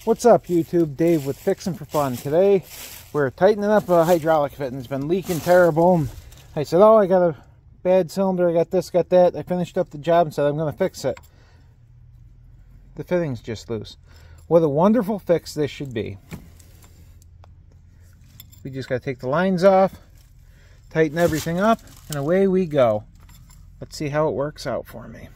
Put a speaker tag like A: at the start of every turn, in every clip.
A: What's up, YouTube? Dave with Fixing for Fun. Today we're tightening up a hydraulic fitting. It's been leaking terrible. I said, oh, I got a bad cylinder, I got this, got that. I finished up the job and said I'm going to fix it. The fitting's just loose. What a wonderful fix this should be. We just got to take the lines off, tighten everything up, and away we go. Let's see how it works out for me.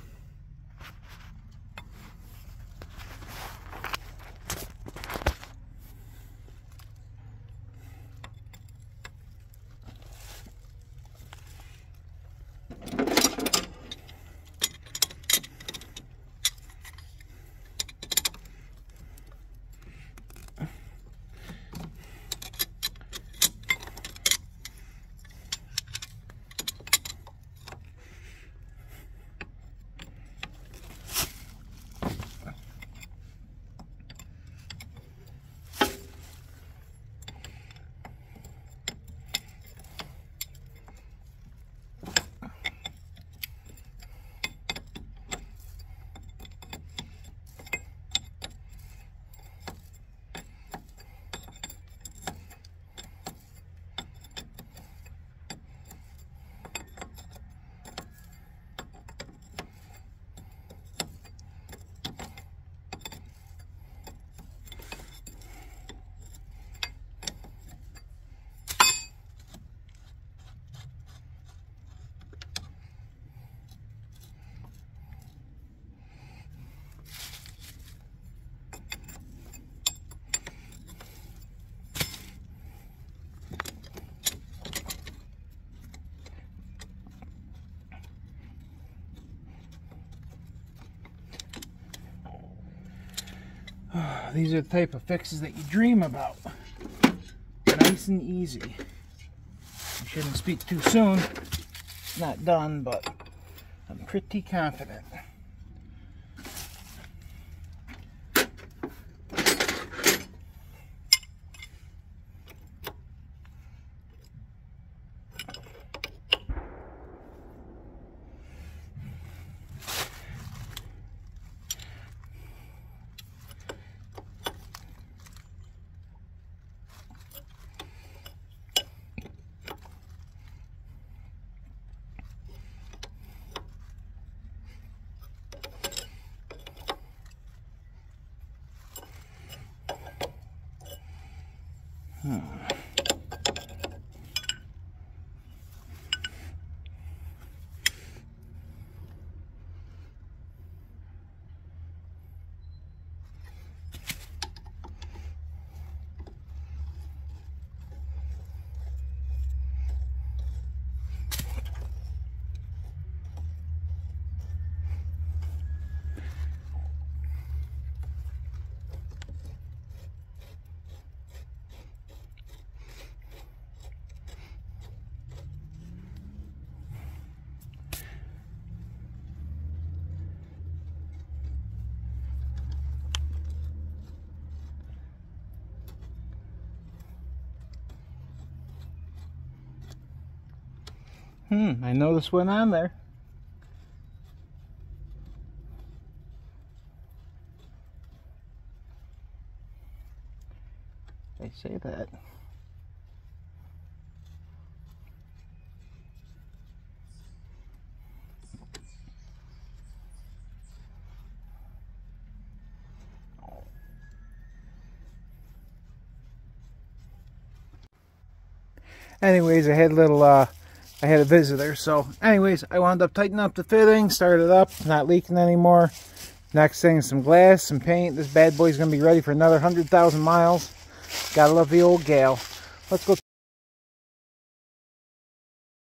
A: These are the type of fixes that you dream about. Nice and easy. I shouldn't speak too soon. It's not done, but I'm pretty confident. I know this went on there. They say that. Anyways, I had a visitor, so anyways, I wound up tightening up the fitting, started up, not leaking anymore. Next thing is some glass, some paint. This bad boy's gonna be ready for another 100,000 miles. Gotta love the old gal. Let's go.